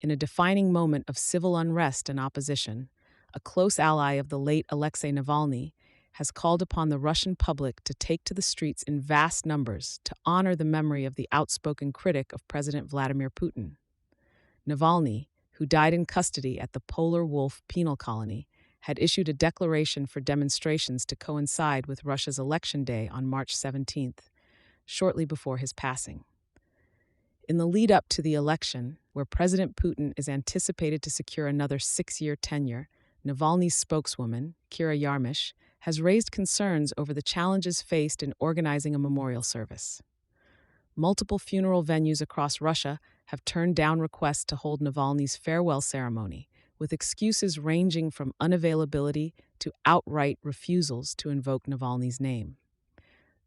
In a defining moment of civil unrest and opposition, a close ally of the late Alexei Navalny has called upon the Russian public to take to the streets in vast numbers to honor the memory of the outspoken critic of President Vladimir Putin. Navalny, who died in custody at the Polar Wolf penal colony, had issued a declaration for demonstrations to coincide with Russia's election day on March 17th, shortly before his passing. In the lead up to the election, where President Putin is anticipated to secure another 6-year tenure, Navalny's spokeswoman, Kira Yarmish, has raised concerns over the challenges faced in organizing a memorial service. Multiple funeral venues across Russia have turned down requests to hold Navalny's farewell ceremony, with excuses ranging from unavailability to outright refusals to invoke Navalny's name.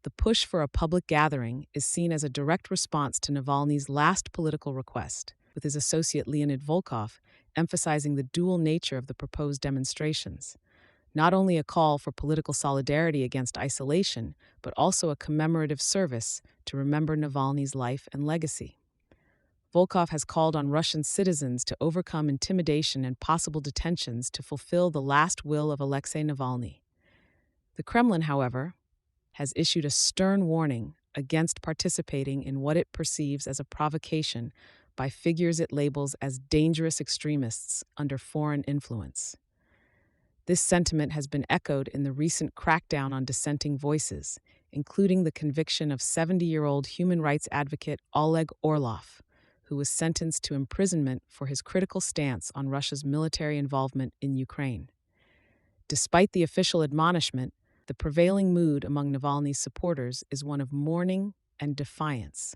The push for a public gathering is seen as a direct response to Navalny's last political request, with his associate Leonid Volkov emphasizing the dual nature of the proposed demonstrations. Not only a call for political solidarity against isolation, but also a commemorative service to remember Navalny's life and legacy. Volkov has called on Russian citizens to overcome intimidation and possible detentions to fulfill the last will of Alexei Navalny. The Kremlin, however, has issued a stern warning against participating in what it perceives as a provocation by figures it labels as dangerous extremists under foreign influence. This sentiment has been echoed in the recent crackdown on dissenting voices, including the conviction of 70-year-old human rights advocate Oleg Orlov, who was sentenced to imprisonment for his critical stance on Russia's military involvement in Ukraine. Despite the official admonishment, the prevailing mood among Navalny's supporters is one of mourning and defiance.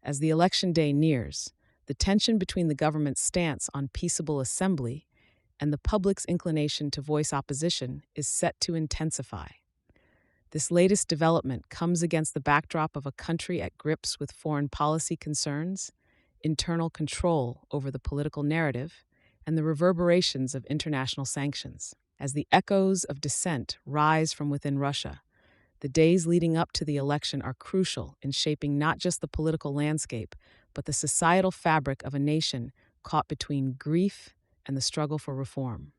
As the election day nears, the tension between the government's stance on peaceable assembly and the public's inclination to voice opposition is set to intensify. This latest development comes against the backdrop of a country at grips with foreign policy concerns, internal control over the political narrative, and the reverberations of international sanctions. As the echoes of dissent rise from within Russia, the days leading up to the election are crucial in shaping not just the political landscape, but the societal fabric of a nation caught between grief and the struggle for reform.